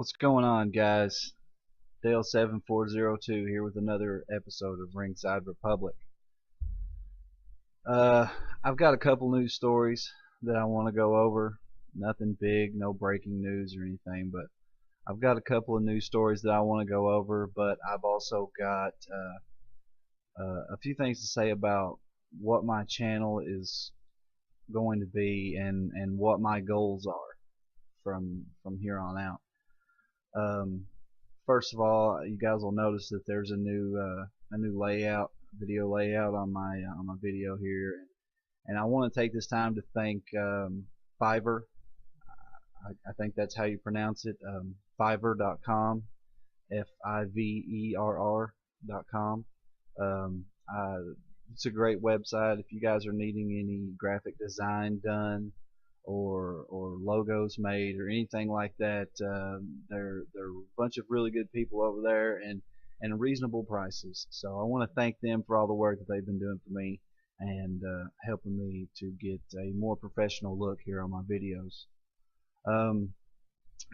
What's going on, guys? Dale7402 here with another episode of Ringside Republic. Uh, I've got a couple news stories that I want to go over. Nothing big, no breaking news or anything, but I've got a couple of news stories that I want to go over. But I've also got a few things to say about what my channel is going to be and what my goals are from here on out. Um, First of all, you guys will notice that there's a new layout, video layout on my video here, and I want to take this time to thank Fiverr. I think that's how you pronounce it. Fiverr.com, Fiverr.com. Um, I, it's a great website if you guys are needing any graphic design done or logos made or anything like that. They're a bunch of really good people over there and reasonable prices. So I want to thank them for all the work that they've been doing for me and helping me to get a more professional look here on my videos. Um,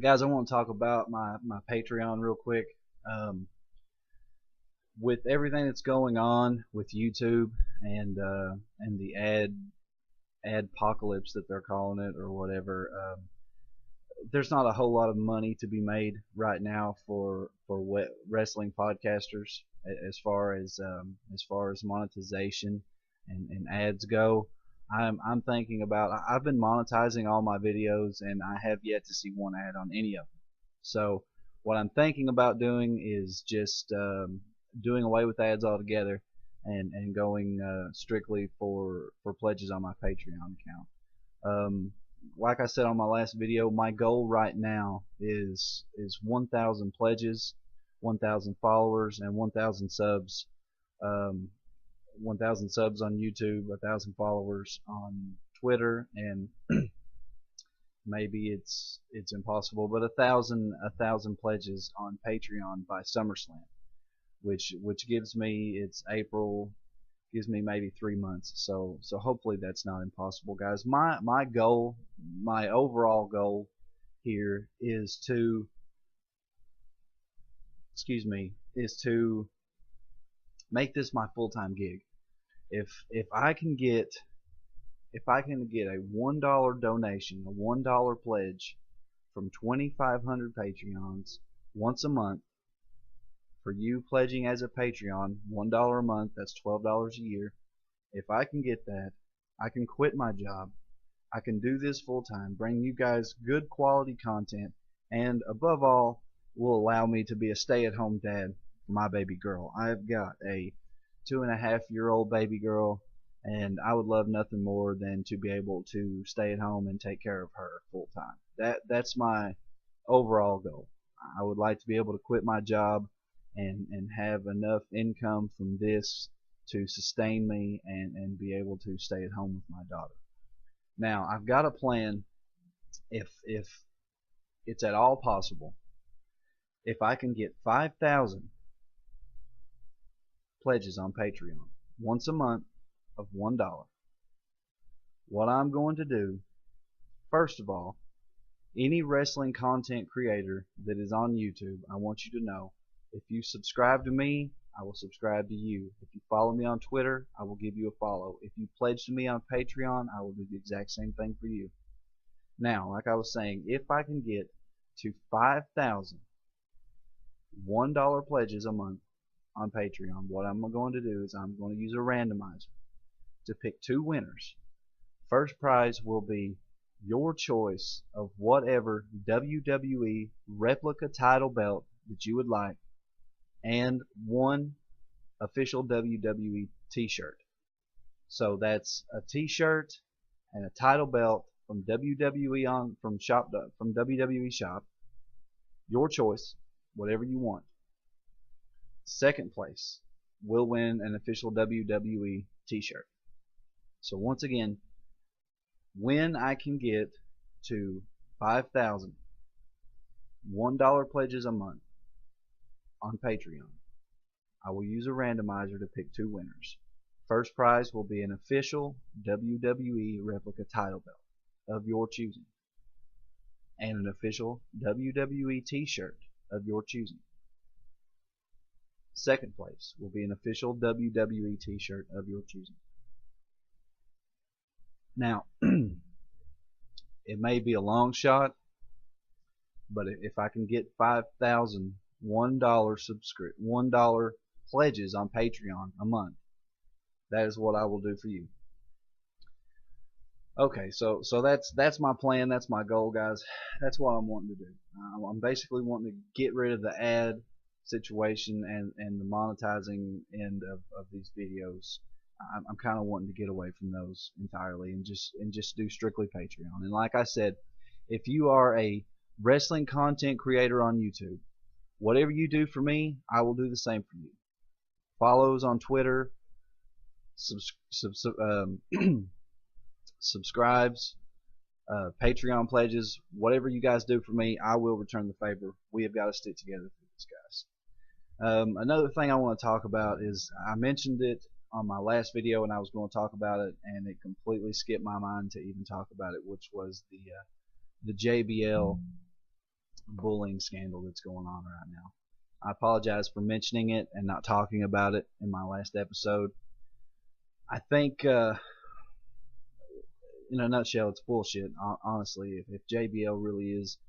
Guys, I want to talk about my Patreon real quick. Um, with everything that's going on with YouTube and the adpocalypse that they're calling it or whatever, there's not a whole lot of money to be made right now for wrestling podcasters as far as monetization and ads go. I'm thinking about, I've been monetizing all my videos and I have yet to see one ad on any of them. So what I'm thinking about doing is just doing away with ads altogether and going strictly for pledges on my Patreon account. Like I said on my last video, my goal right now is 1,000 pledges, 1,000 followers, and 1,000 subs. 1,000 subs on YouTube, 1,000 followers on Twitter, and maybe it's impossible, but a thousand pledges on Patreon by SummerSlam, which gives me, it's April, gives me maybe 3 months. So hopefully that's not impossible, guys. My goal, my overall goal here is to, is to make this my full-time gig. If I can get a $1 donation, a $1 pledge from 2,500 Patreons once a month, for you pledging as a Patreon, $1 a month, that's $12 a year. If I can get that, I can quit my job. I can do this full time, bring you guys good quality content, and above all, will allow me to be a stay-at-home dad for my baby girl. I've got a 2.5-year-old baby girl, and I would love nothing more than to be able to stay at home and take care of her full time. That's my overall goal. I would like to be able to quit my job and have enough income from this to sustain me and be able to stay at home with my daughter. Now, I've got a plan, if it's at all possible, if I can get 5,000 pledges on Patreon once a month of $1, what I'm going to do, first of all, any wrestling content creator that is on YouTube, I want you to know, if you subscribe to me, I will subscribe to you. If you follow me on Twitter, I will give you a follow. If you pledge to me on Patreon, I will do the exact same thing for you. Now, like I was saying, if I can get to 5,000 $1 pledges a month on Patreon, what I'm going to do is I'm going to use a randomizer to pick two winners. First prize will be your choice of whatever WWE replica title belt that you would like, and one official WWE t-shirt. So that's a t-shirt and a title belt from WWE from WWE shop. Your choice, whatever you want. Second place will win an official WWE t-shirt. So once again, when I can get to 5,000 $1 pledges a month on Patreon, I will use a randomizer to pick two winners. First prize will be an official WWE replica title belt of your choosing. and an official WWE t-shirt of your choosing. Second place will be an official WWE t-shirt of your choosing. Now, it may be a long shot, but if I can get 5,000 $1 pledges on Patreon a month, that is what I will do for you. Okay, so that's my plan. That's my goal, guys. That's what I'm wanting to do. I'm basically wanting to get rid of the ad situation and the monetizing end of these videos. I'm kind of wanting to get away from those entirely and just do strictly Patreon. And like I said, if you are a wrestling content creator on YouTube, whatever you do for me, I will do the same for you. Follows on Twitter, subscribes, Patreon pledges, whatever you guys do for me, I will return the favor. We have got to stick together through this, guys. Another thing I want to talk about is I mentioned it on my last video and I was going to talk about it and it completely skipped my mind to even talk about it, which was the JBL bullying scandal that's going on right now. I apologize for mentioning it and not talking about it in my last episode. I think in a nutshell, it's bullshit. Honestly, if JBL really is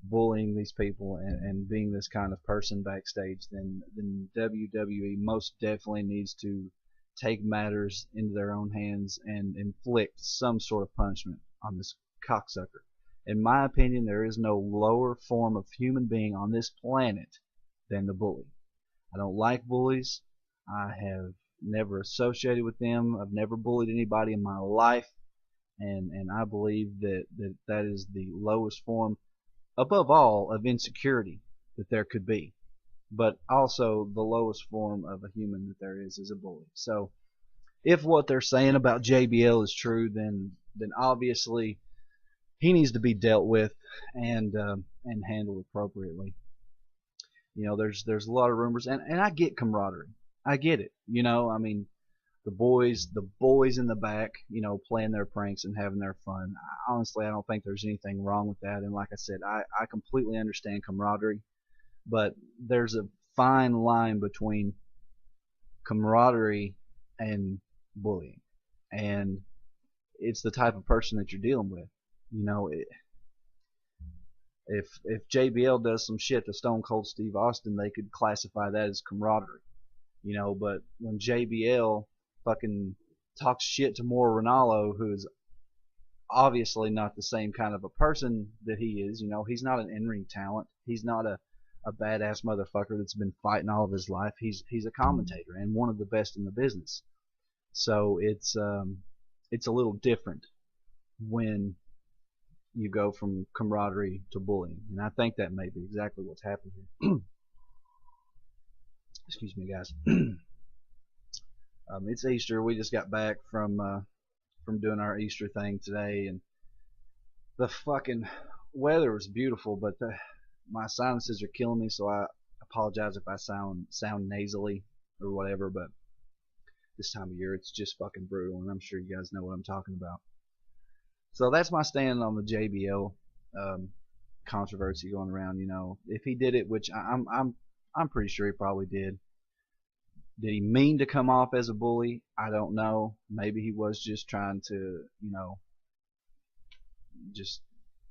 bullying these people and being this kind of person backstage, then WWE most definitely needs to take matters into their own hands and inflict some sort of punishment on this cocksucker. In my opinion, there is no lower form of human being on this planet than the bully. I don't like bullies. I have never associated with them. I've never bullied anybody in my life. And I believe that is the lowest form, above all, of insecurity that there could be, but also the lowest form of a human that there is a bully. So if what they're saying about JBL is true, then obviously he needs to be dealt with and handled appropriately. You know, there's a lot of rumors, and I get camaraderie. I get it. You know, I mean, the boys in the back, you know, playing their pranks and having their fun. Honestly, I don't think there's anything wrong with that. And like I said, I completely understand camaraderie, but there's a fine line between camaraderie and bullying, and it's the type of person that you're dealing with. You know, if JBL does some shit to Stone Cold Steve Austin, they could classify that as camaraderie. You know, but when JBL fucking talks shit to Mauro Ranallo, who is obviously not the same kind of a person that he is. You know, he's not an in-ring talent. He's not a badass motherfucker that's been fighting all of his life. He's a commentator and one of the best in the business. So it's a little different when you go from camaraderie to bullying, and I think that may be exactly what's happened here. Excuse me, guys. It's Easter. We just got back from doing our Easter thing today, and the fucking weather was beautiful, but my sinuses are killing me, so I apologize if I sound nasally or whatever, but this time of year it's just fucking brutal, and I'm sure you guys know what I'm talking about. So that's my stand on the JBL controversy going around. You know, if he did it, which I'm pretty sure he probably did. Did he mean to come off as a bully? I don't know. Maybe he was just trying to, you know, just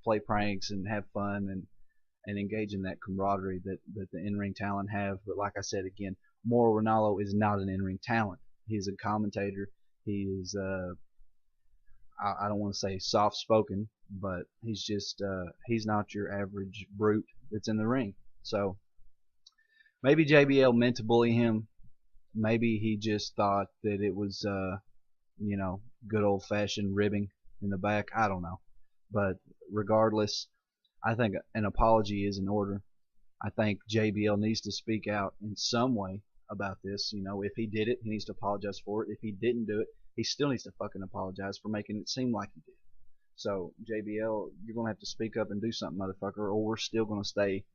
play pranks and have fun and engage in that camaraderie that the in-ring talent have. But like I said again, Mauro Ranallo is not an in-ring talent. He's a commentator. He is I don't want to say soft-spoken, but he's just he's not your average brute that's in the ring. So maybe JBL meant to bully him. Maybe he just thought that it was you know, good old-fashioned ribbing in the back. I don't know. But regardless, I think an apology is in order. I think JBL needs to speak out in some way about this. You know, if he did it, he needs to apologize for it. If he didn't do it, he still needs to fucking apologize for making it seem like he did. So JBL, you're gonna have to speak up and do something, motherfucker, or we're still gonna stay.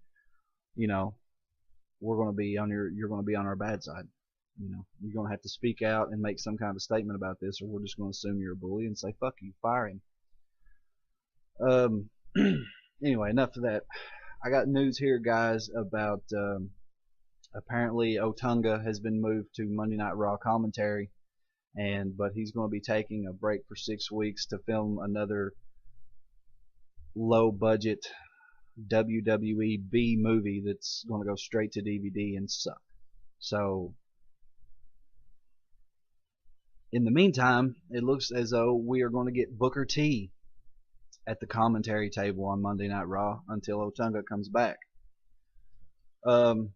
You know, we're gonna be on you're gonna be on our bad side. You know, you're gonna have to speak out and make some kind of statement about this, or we're just gonna assume you're a bully and say fuck you, fire him. Anyway, enough of that. I got news here, guys, about apparently Otunga has been moved to Monday Night Raw commentary, but he's going to be taking a break for 6 weeks to film another low budget WWE B movie that's going to go straight to DVD and suck. So, in the meantime, it looks as though we are going to get Booker T at the commentary table on Monday Night Raw until Otunga comes back. Um,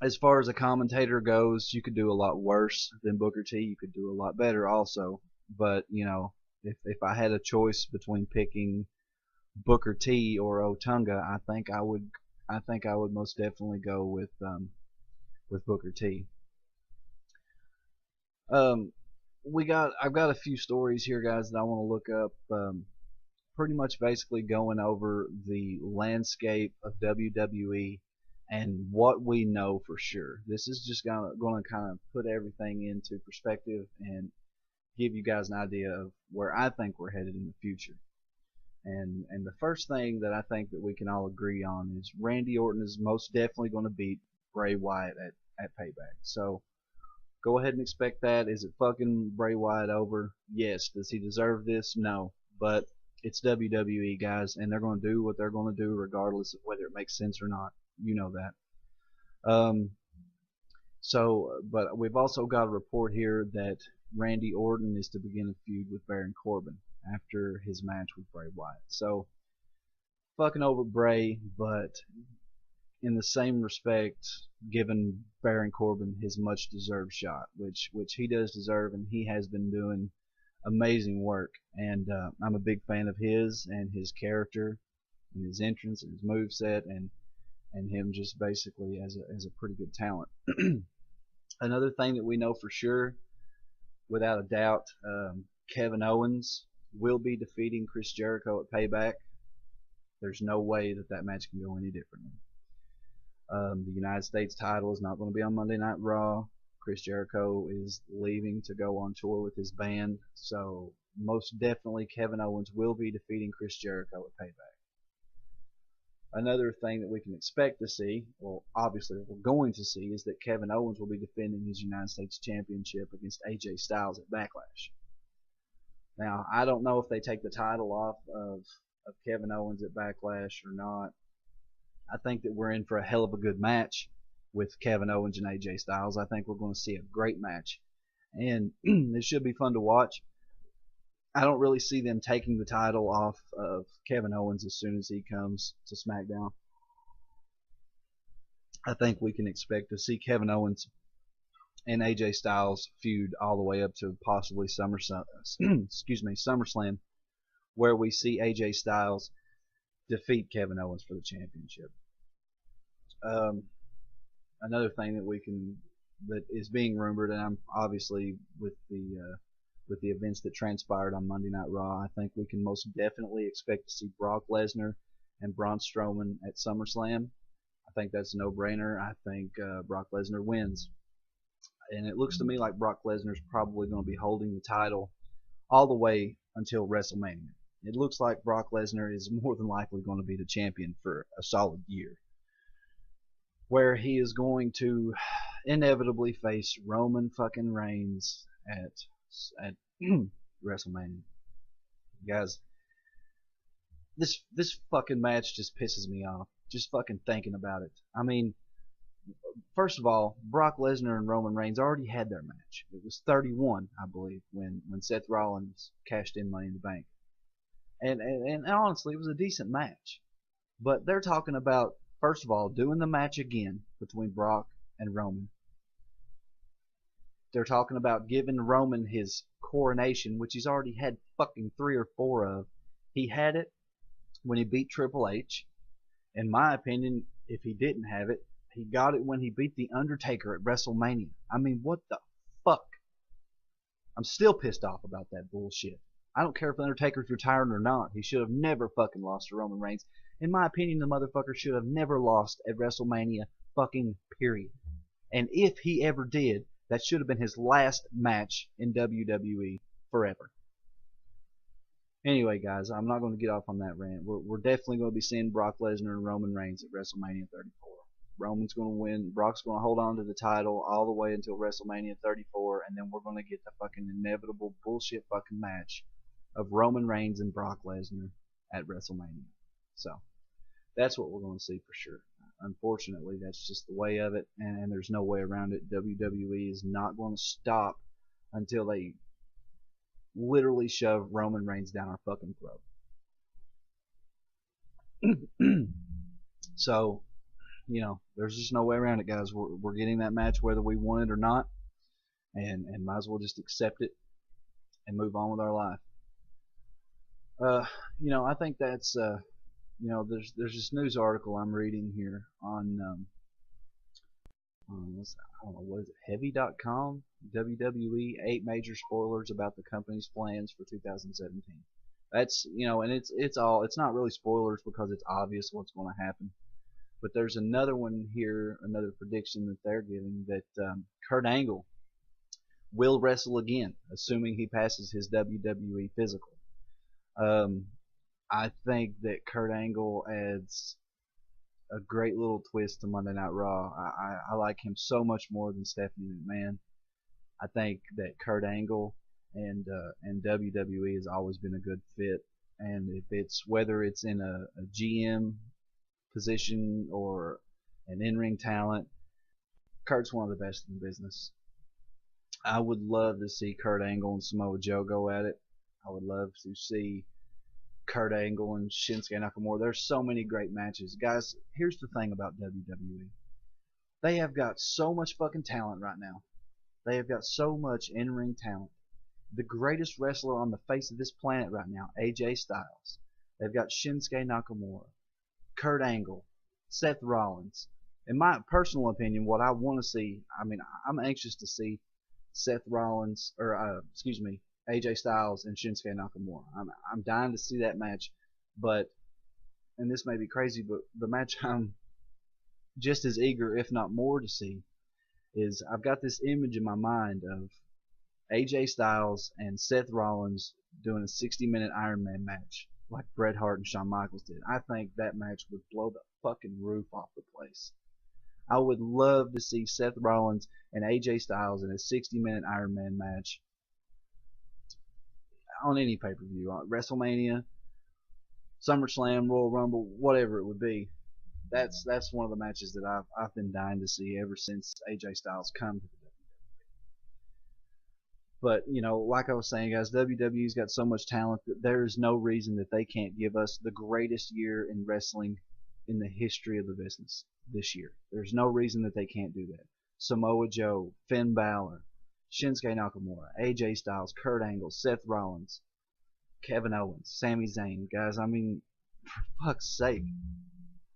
as far as a commentator goes, you could do a lot worse than Booker T. You could do a lot better also. But, you know, if I had a choice between picking Booker T or Otunga, I think I would most definitely go with Booker T. Um, I've got a few stories here, guys, that I want to look up. Pretty much basically going over the landscape of WWE and what we know for sure. This is just going to kind of put everything into perspective and give you guys an idea of where I think we're headed in the future. And the first thing that I think that we can all agree on is Randy Orton is most definitely going to beat Bray Wyatt at Payback. So go ahead and expect that. Is it fucking Bray Wyatt over? Yes. Does he deserve this? No. But it's WWE, guys, and they're going to do what they're going to do regardless of whether it makes sense or not. You know that. But we've also got a report here that Randy Orton is to begin a feud with Baron Corbin after his match with Bray Wyatt. So, fucking over Bray, but in the same respect, giving Baron Corbin his much deserved shot, which he does deserve, and he has been doing amazing work. And I'm a big fan of his and his character and his entrance and his moveset and him just basically as a pretty good talent. Another thing that we know for sure, without a doubt, Kevin Owens will be defeating Chris Jericho at Payback. There's no way that match can go any differently. The United States title is not going to be on Monday Night Raw. Chris Jericho is leaving to go on tour with his band, so most definitely Kevin Owens will be defeating Chris Jericho at Payback. Another thing that we can expect to see, well, obviously we're going to see, is that Kevin Owens will be defending his United States Championship against AJ Styles at Backlash. Now, I don't know if they take the title off of Kevin Owens at Backlash or not. I think that we're in for a hell of a good match with Kevin Owens and AJ Styles. I think we're going to see a great match, and it should be fun to watch. I don't really see them taking the title off of Kevin Owens as soon as he comes to SmackDown. I think we can expect to see Kevin Owens and AJ Styles feud all the way up to possibly SummerSlam, where we see AJ Styles defeat Kevin Owens for the championship. Another thing that is being rumored, and I'm obviously with the events that transpired on Monday Night Raw, I think we can most definitely expect to see Brock Lesnar and Braun Strowman at SummerSlam. I think that's a no-brainer. I think Brock Lesnar wins. And it looks to me like Brock Lesnar is probably going to be holding the title all the way until WrestleMania. It looks like Brock Lesnar is more than likely going to be the champion for a solid year, where he is going to inevitably face Roman fucking Reigns at WrestleMania. Guys, this fucking match just pisses me off. Just fucking thinking about it. I mean, first of all, Brock Lesnar and Roman Reigns already had their match. It was 31, I believe, when Seth Rollins cashed in Money in the Bank. And honestly, it was a decent match. But they're talking about, first of all, doing the match again between Brock and Roman. They're talking about giving Roman his coronation, which he's already had fucking 3 or 4 of. He had it when he beat Triple H. In my opinion, if he didn't have it, he got it when he beat The Undertaker at WrestleMania. I mean, what the fuck? I'm still pissed off about that bullshit. I don't care if The Undertaker's retired or not. He should have never fucking lost to Roman Reigns. In my opinion, the motherfucker should have never lost at WrestleMania fucking period. And if he ever did, that should have been his last match in WWE forever. Anyway, guys, I'm not going to get off on that rant. We're definitely going to be seeing Brock Lesnar and Roman Reigns at WrestleMania 34. Roman's going to win. Brock's going to hold on to the title all the way until WrestleMania 34, and then we're going to get the fucking inevitable bullshit fucking match of Roman Reigns and Brock Lesnar at WrestleMania. So that's what we're going to see for sure. Unfortunately, that's just the way of it, and there's no way around it. WWE is not going to stop until they literally shove Roman Reigns down our fucking throat. So, there's just no way around it, guys. We're getting that match whether we want it or not, and might as well just accept it and move on with our life. I think that's there's this news article I'm reading here on I don't know, what is it, heavy.com, WWE 8 major spoilers about the company's plans for 2017. That's, and it's not really spoilers because it's obvious what's going to happen. But there's another one here, another prediction that they're giving that Kurt Angle will wrestle again, assuming he passes his WWE physical. I think that Kurt Angle adds a great little twist to Monday Night Raw. I like him so much more than Stephanie McMahon. I think that Kurt Angle and WWE has always been a good fit. And if it's whether it's in a GM position or an in-ring talent, Kurt's one of the best in the business. I would love to see Kurt Angle and Samoa Joe go at it. I would love to see Kurt Angle and Shinsuke Nakamura. There's so many great matches. Guys, here's the thing about WWE. They have got so much fucking talent right now. They have got so much in-ring talent. The greatest wrestler on the face of this planet right now, AJ Styles. They've got Shinsuke Nakamura, Kurt Angle, Seth Rollins. In my personal opinion, what I want to see, I'm anxious to see Seth Rollins, or excuse me, AJ Styles and Shinsuke Nakamura. I'm dying to see that match, but, and this may be crazy, but the match I'm just as eager, if not more, to see is I've got this image in my mind of AJ Styles and Seth Rollins doing a 60-minute Iron Man match like Bret Hart and Shawn Michaels did. I think that match would blow the fucking roof off the place. I would love to see Seth Rollins and AJ Styles in a 60-minute Iron Man match on any pay-per-view, WrestleMania, SummerSlam, Royal Rumble, whatever it would be. That's one of the matches that I've been dying to see ever since AJ Styles come to the WWE. But, like I was saying, guys, WWE's got so much talent that there is no reason that they can't give us the greatest year in wrestling in the history of the business this year. There's no reason that they can't do that. Samoa Joe, Finn Balor, Shinsuke Nakamura, AJ Styles, Kurt Angle, Seth Rollins, Kevin Owens, Sami Zayn. Guys, for fuck's sake,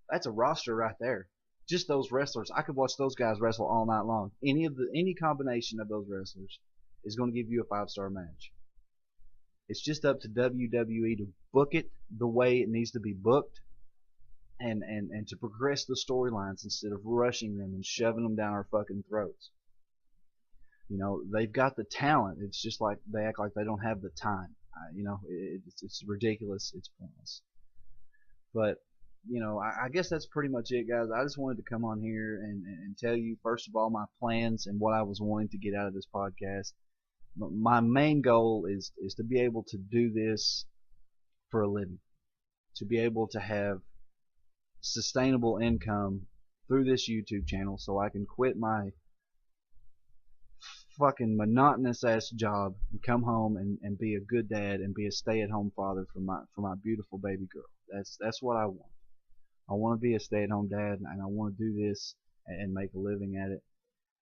that's a roster right there. Just those wrestlers. I could watch those guys wrestle all night long. Any combination of those wrestlers is going to give you a 5-star match. It's just up to WWE to book it the way it needs to be booked, and to progress the storylines instead of rushing them and shoving them down our fucking throats. They've got the talent. It's just like they act like they don't have the time. It's ridiculous. It's pointless. But, I guess that's pretty much it, guys. I just wanted to come on here and tell you, first of all, my plans and what I was wanting to get out of this podcast. My main goal is to be able to do this for a living, to be able to have sustainable income through this YouTube channel so I can quit my fucking monotonous ass job and come home and be a good dad and be a stay-at-home father for my beautiful baby girl. That's what I want. I want to be a stay-at-home dad, and I want to do this and make a living at it.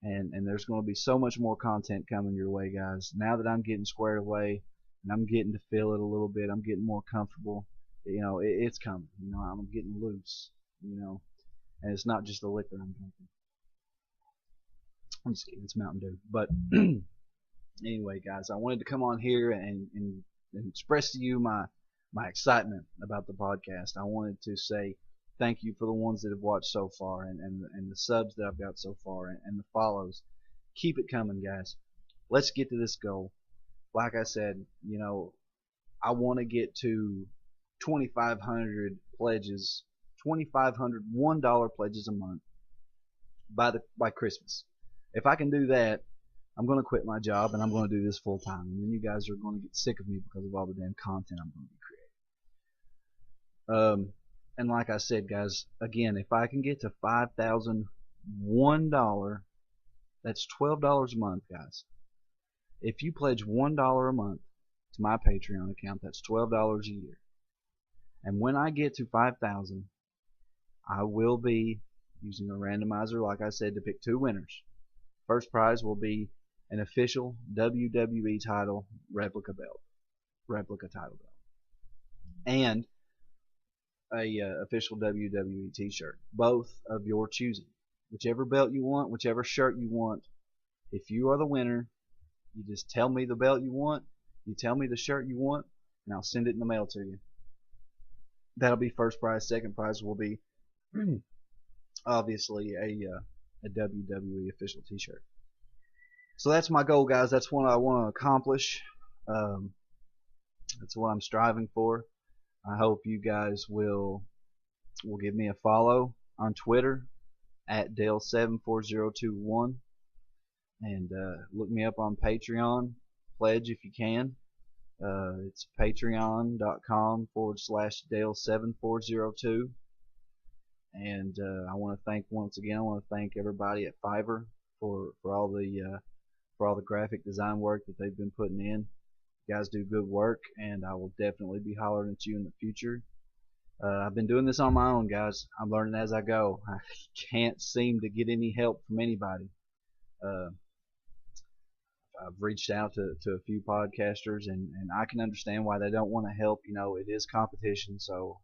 And there's going to be so much more content coming your way, guys. Now that I'm getting squared away and I'm getting to feel it a little bit, I'm getting more comfortable. It's coming. I'm getting loose. And it's not just the liquor I'm drinking. I'm just kidding. It's Mountain Dew. But anyway, guys, I wanted to come on here and express to you my excitement about the podcast. I wanted to say thank you for the ones that have watched so far and the subs that I've got so far and the follows. Keep it coming, guys. Let's get to this goal. Like I said, I want to get to 2,500 pledges, 2,500 $1 pledges a month by Christmas. If I can do that, I'm going to quit my job and I'm going to do this full time. And then you guys are going to get sick of me because of all the damn content I'm going to be creating. And like I said, guys, again, if I can get to $5,001, that's $12 a month, guys. If you pledge $1 a month to my Patreon account, that's $12 a year. And when I get to 5,000, I will be using a randomizer, like I said, to pick two winners. First prize will be an official WWE title replica title belt, and a official WWE t-shirt, both of your choosing. Whichever belt you want, whichever shirt you want. If you are the winner, you just tell me the belt you want, you tell me the shirt you want, and I'll send it in the mail to you. That'll be first prize. Second prize will be obviously a WWE official t-shirt. So that's my goal, guys. That's what I want to accomplish. That's what I'm striving for. I hope you guys will give me a follow on Twitter at Dale74021, and look me up on Patreon. Pledge if you can. It's patreon.com/Dale7402. And I want to thank once again. I want to thank everybody at Fiverr for all the graphic design work that they've been putting in. You guys do good work, and I will definitely be hollering at you in the future. I've been doing this on my own, guys. I'm learning as I go. I can't seem to get any help from anybody. I've reached out to a few podcasters, and I can understand why they don't want to help. You know, it is competition, so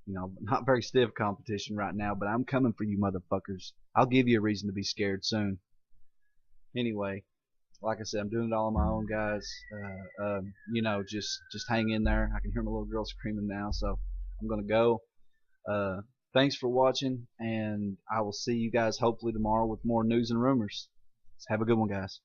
not very stiff competition right now, but I'm coming for you motherfuckers. I'll give you a reason to be scared soon. Anyway, like I said, I'm doing it all on my own, guys. Just hang in there. I can hear my little girl screaming now, so I'm gonna go. Thanks for watching, and I will see you guys hopefully tomorrow with more news and rumors. Have a good one, guys.